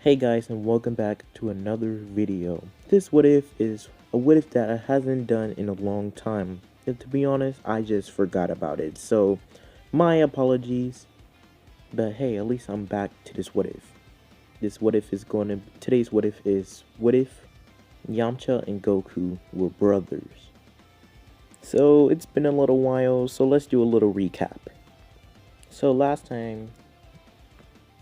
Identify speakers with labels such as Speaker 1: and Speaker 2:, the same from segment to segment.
Speaker 1: Hey guys, and welcome back to another video. This what if is a what if that I hasn't done in a long time. And to be honest, I just forgot about it. So my apologies. But hey, at least I'm back to this what if. This what if is going to today's what if is what if Yamcha and Goku were brothers. So it's been a little while, so let's do a little recap. So last time,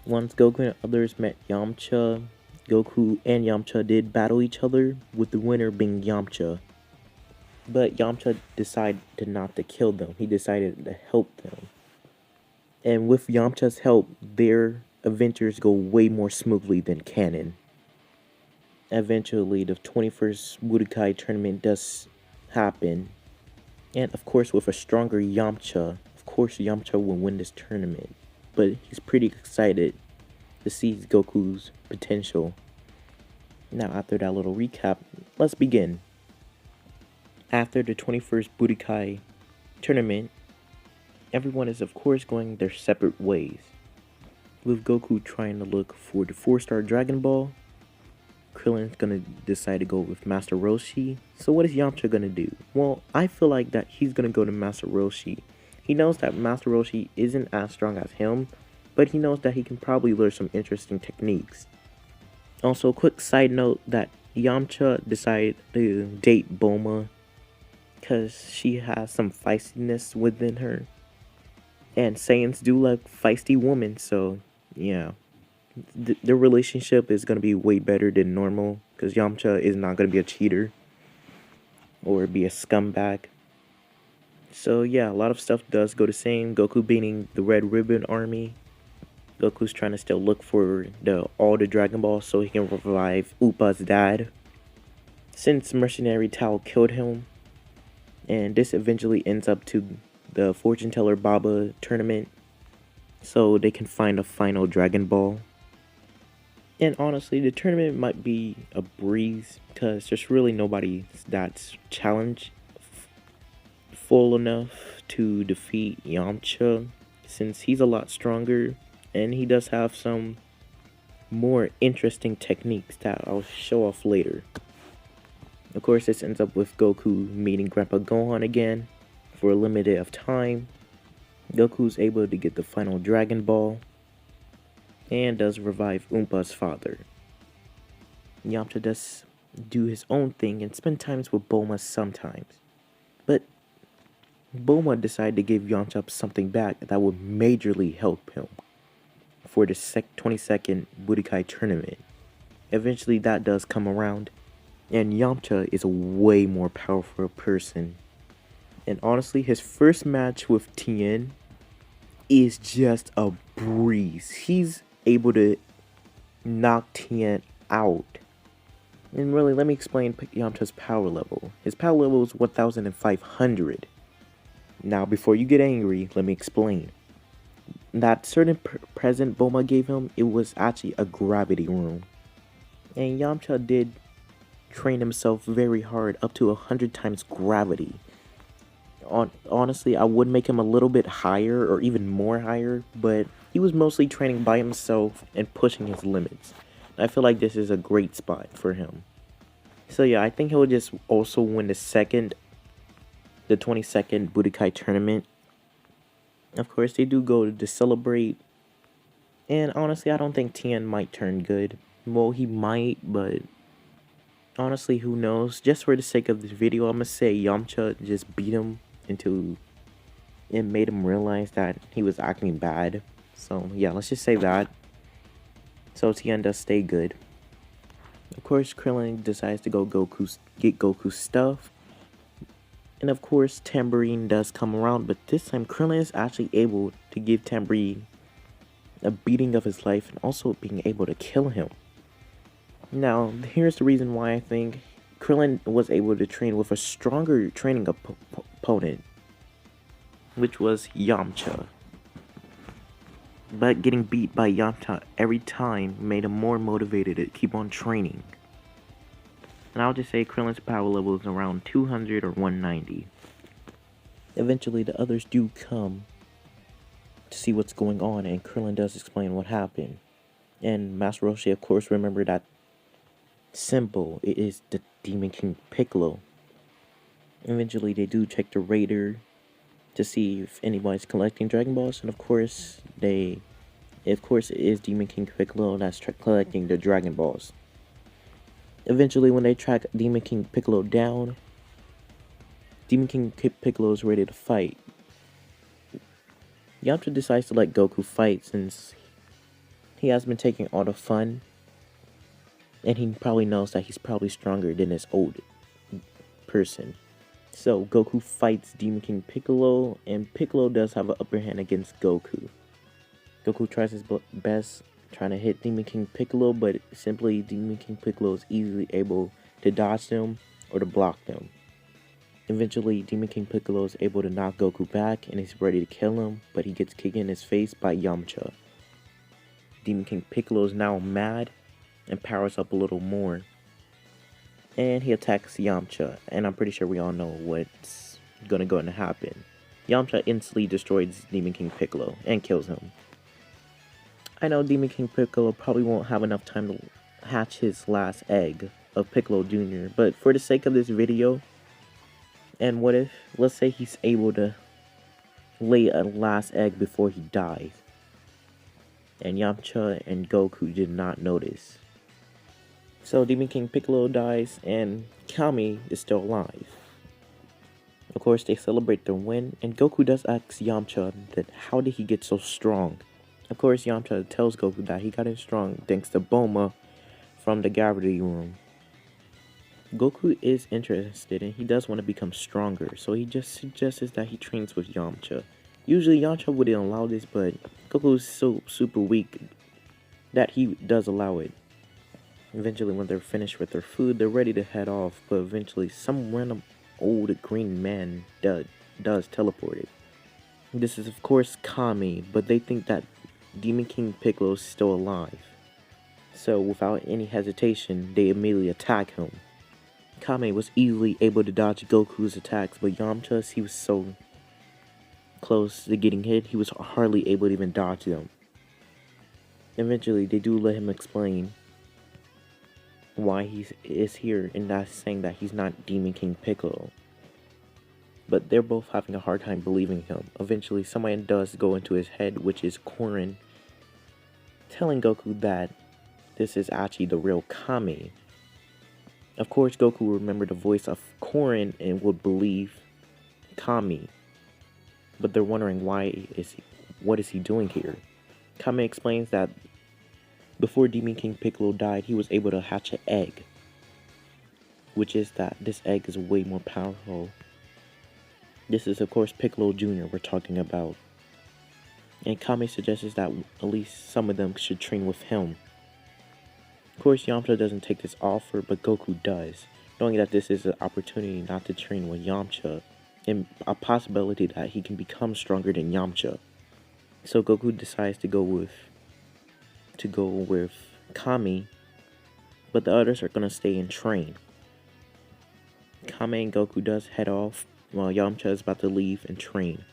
Speaker 1: once Goku and others met Yamcha, Goku and Yamcha did battle each other, with the winner being Yamcha. But Yamcha decided not to kill them, he decided to help them. And with Yamcha's help, their adventures go way more smoothly than canon. Eventually, the 21st Budokai tournament does happen. And of course, with a stronger Yamcha, of course Yamcha will win this tournament. But he's pretty excited to see Goku's potential. Now, after that little recap, let's begin. After the 21st Budokai tournament, everyone is of course going their separate ways, with Goku trying to look for the 4-star Dragon Ball. Krillin's gonna decide to go with Master Roshi. So what is Yamcha gonna do? Well, I feel like that he's gonna go to Master Roshi. He knows that Master Roshi isn't as strong as him, but he knows that he can probably learn some interesting techniques. Also, quick side note that Yamcha decided to date Bulma because she has some feistiness within her. And Saiyans do like feisty women, so yeah. Their relationship is going to be way better than normal because Yamcha is not going to be a cheater or be a scumbag. So yeah, a lot of stuff does go the same. Goku beating the Red Ribbon Army. Goku's trying to still look for all the Dragon Balls so he can revive Upa's dad, since Mercenary Tao killed him. And this eventually ends up to the Fortune Teller Baba tournament, so they can find a final Dragon Ball. And honestly, the tournament might be a breeze because there's really nobody that's challenged full enough to defeat Yamcha, since he's a lot stronger and he does have some more interesting techniques that I'll show off later. Of course, this ends up with Goku meeting Grandpa Gohan again for a limited of time. Goku's able to get the final Dragon Ball and does revive Umpa's father. Yamcha does do his own thing and spend times with Bulma sometimes. But Bulma decided to give Yamcha something back that would majorly help him for the 22nd Budokai tournament. Eventually that does come around, and Yamcha is a way more powerful person. And honestly, his first match with Tien is just a breeze. He's able to knock Tien out. And really, let me explain Yamcha's power level. His power level is 1,500. Now, before you get angry, let me explain. That certain present Bulma gave him, it was actually a gravity room. And Yamcha did train himself very hard, up to 100 times gravity. Honestly, I would make him a little bit higher or even more higher, but he was mostly training by himself and pushing his limits. I feel like this is a great spot for him. So yeah, I think he'll just also win the 22nd Budokai tournament. Of course, they do go to celebrate. And honestly, I don't think Tien might turn good. Well, he might, but honestly, who knows? Just for the sake of this video, I'm gonna say Yamcha just beat him until it made him realize that he was acting bad. So yeah, let's just say that. So Tien does stay good. Of course, Krillin decides to get Goku's stuff. And of course, Tambourine does come around, but this time Krillin is actually able to give Tambourine a beating of his life and also being able to kill him. Now, here's the reason why I think Krillin was able to train with a stronger training opponent, which was Yamcha. But getting beat by Yamcha every time made him more motivated to keep on training. And I'll just say Krillin's power level is around 200 or 190. Eventually the others do come to see what's going on, and Krillin does explain what happened. And Master Roshi, of course, remembered that symbol. It is the Demon King Piccolo. Eventually, they do check the radar to see if anybody's collecting Dragon Balls, and of course, it is Demon King Piccolo that's collecting the Dragon Balls. Eventually, when they track Demon King Piccolo down, Demon King Piccolo is ready to fight. Yamcha decides to let Goku fight since he has been taking all the fun, and he probably knows that he's probably stronger than this old person. So Goku fights Demon King Piccolo, and Piccolo does have an upper hand against Goku. Goku tries his best trying to hit Demon King Piccolo, but simply Demon King Piccolo is easily able to dodge them or to block them. Eventually, Demon King Piccolo is able to knock Goku back and is ready to kill him, but he gets kicked in his face by Yamcha. Demon King Piccolo is now mad and powers up a little more. And he attacks Yamcha, and I'm pretty sure we all know what's going to happen. Yamcha instantly destroys Demon King Piccolo and kills him. I know Demon King Piccolo probably won't have enough time to hatch his last egg of Piccolo Jr., but for the sake of this video, and what if, let's say he's able to lay a last egg before he dies, and Yamcha and Goku did not notice. So Demon King Piccolo dies, and Kami is still alive. Of course, they celebrate their win, and Goku does ask Yamcha that how did he get so strong. Of course, Yamcha tells Goku that he got in strong thanks to Bulma from the gravity room. Goku is interested and he does want to become stronger, so he just suggests that he trains with Yamcha. Usually Yamcha wouldn't allow this, but Goku is so super weak that he does allow it. Eventually, when they're finished with their food, they're ready to head off, but eventually some random old green man does teleport it. This is of course Kami, but they think that Demon King Piccolo is still alive. So without any hesitation, they immediately attack him. Kami was easily able to dodge Goku's attacks, but Yamcha, he was so close to getting hit, he was hardly able to even dodge them. Eventually, they do let him explain why he is here, and that's saying that he's not Demon King Piccolo. But they're both having a hard time believing him. Eventually, someone does go into his head, which is Korin, telling Goku that this is actually the real Kami. Of course, Goku will remember the voice of Korin and would believe Kami. But they're wondering what is he doing here? Kami explains that before Demon King Piccolo died, he was able to hatch an egg, which is that this egg is way more powerful. This is, of course, Piccolo Jr. we're talking about. And Kami suggests that at least some of them should train with him. Of course, Yamcha doesn't take this offer, but Goku does, knowing that this is an opportunity not to train with Yamcha, and a possibility that he can become stronger than Yamcha. So Goku decides to go with Kami, but the others are gonna stay and train. Kami and Goku does head off while Yamcha is about to leave and train.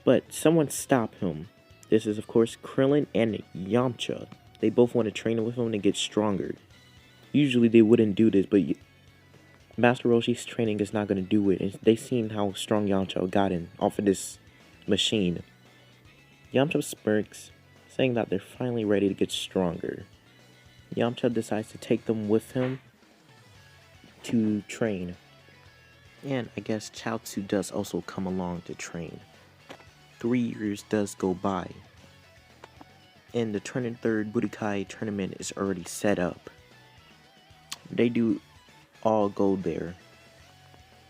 Speaker 1: But someone stopped him. This is of course Krillin and Yamcha. They both want to train with him to get stronger. Usually they wouldn't do this, but Master Roshi's training is not going to do it. And they seen how strong Yamcha gotten off of this machine. Yamcha smirks, saying that they're finally ready to get stronger. Yamcha decides to take them with him to train. And I guess Chaozu does also come along to train. 3 years does go by. And the Turning Third Budokai tournament is already set up. They do all go there,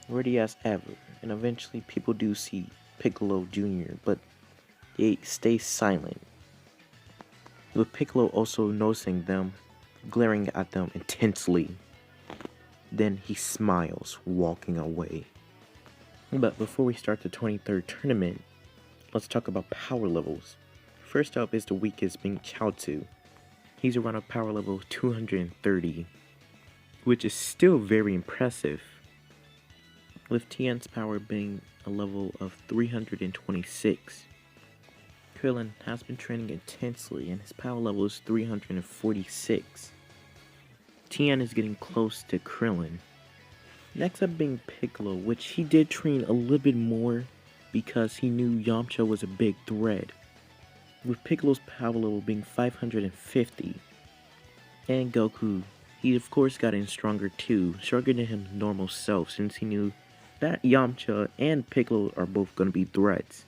Speaker 1: ready as ever, and eventually people do see Piccolo Jr., but they stay silent, with Piccolo also noticing them, glaring at them intensely. Then he smiles, walking away. But before we start the 23rd tournament, let's talk about power levels. First up is the weakest, being Chaozu. He's around a power level of 230, which is still very impressive, with Tien's power being a level of 326. Krillin has been training intensely and his power level is 346. Tien is getting close to Krillin. Next up being Piccolo, which he did train a little bit more because he knew Yamcha was a big threat, with Piccolo's power level being 550. And Goku, he of course got in stronger too, stronger than his normal self, since he knew that Yamcha and Piccolo are both going to be threats.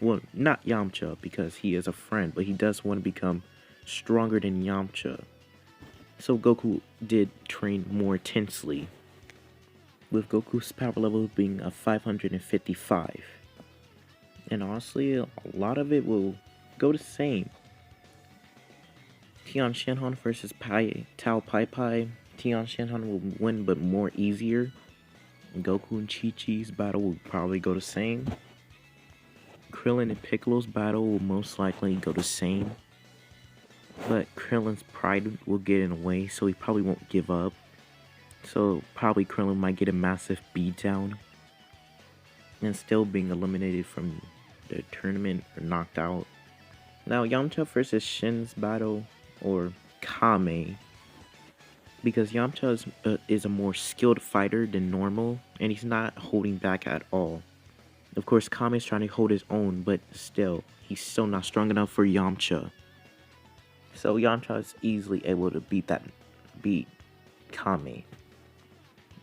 Speaker 1: Well, not Yamcha because he is a friend, but he does want to become stronger than Yamcha. So Goku did train more intensely, with Goku's power level being a 555. And honestly, a lot of it will go the same. Tian Shenhan versus Tao Pai Pai. Tian Shenhan will win, but more easier. Goku and Chi-Chi's battle will probably go the same. Krillin and Piccolo's battle will most likely go the same. But Krillin's pride will get in the way, so he probably won't give up. So probably Krillin might get a massive beatdown and still being eliminated from the tournament or knocked out. Now Yamcha versus Shin's battle, or Kame, because Yamcha is a more skilled fighter than normal and he's not holding back at all. Of course Kame is trying to hold his own, but still, he's still not strong enough for Yamcha. So Yamcha is easily able to beat Kame.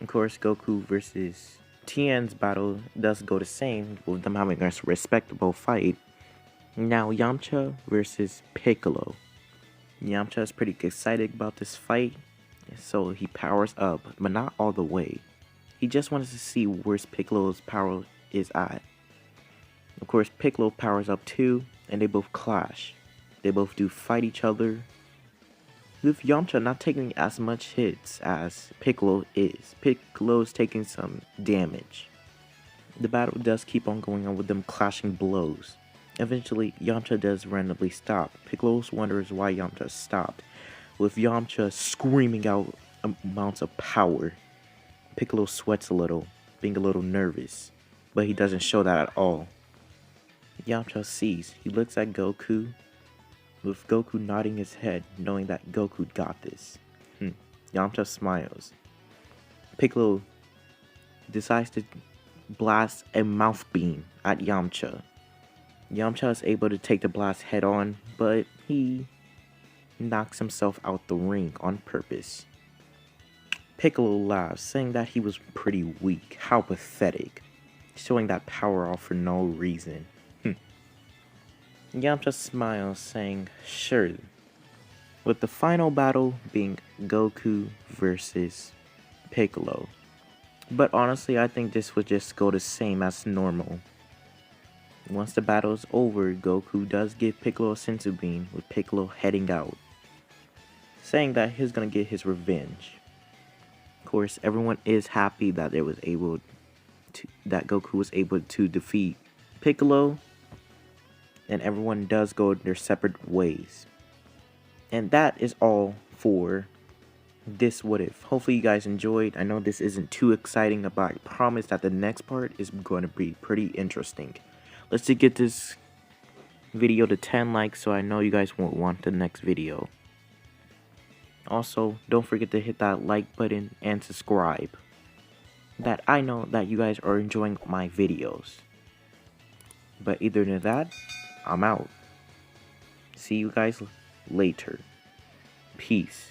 Speaker 1: Of course, Goku versus Tien's battle does go the same, with them having a respectable fight. Now Yamcha versus Piccolo. Yamcha is pretty excited about this fight, so he powers up, but not all the way. He just wants to see where Piccolo's power is at. Of course, Piccolo powers up too, and they both clash. They both do fight each other, with Yamcha not taking as much hits as Piccolo is. Piccolo is taking some damage. The battle does keep on going on with them clashing blows. Eventually, Yamcha does randomly stop. Piccolo wonders why Yamcha stopped, with Yamcha screaming out amounts of power. Piccolo sweats a little, being a little nervous, but he doesn't show that at all. Yamcha sees. He looks at Goku, with Goku nodding his head, knowing that Goku got this. Yamcha smiles. Piccolo decides to blast a mouth beam at Yamcha. Yamcha is able to take the blast head on, but he knocks himself out the ring on purpose. Piccolo laughs, saying that he was pretty weak. How pathetic. Showing that power off for no reason. Yamcha smiles, saying, sure. With the final battle being Goku versus Piccolo. But honestly, I think this would just go the same as normal. Once the battle is over, Goku does give Piccolo a senzu bean, with Piccolo heading out, saying that he's gonna get his revenge. Of course, everyone is happy that that Goku was able to defeat Piccolo, and everyone does go their separate ways. And that is all for this What If. Hopefully you guys enjoyed. I know this isn't too exciting, but I promise that the next part is going to be pretty interesting. Let's just get this video to 10 likes so I know you guys won't want the next video. Also, don't forget to hit that like button and subscribe, that I know that you guys are enjoying my videos. But either than that, I'm out. See you guys later. Peace.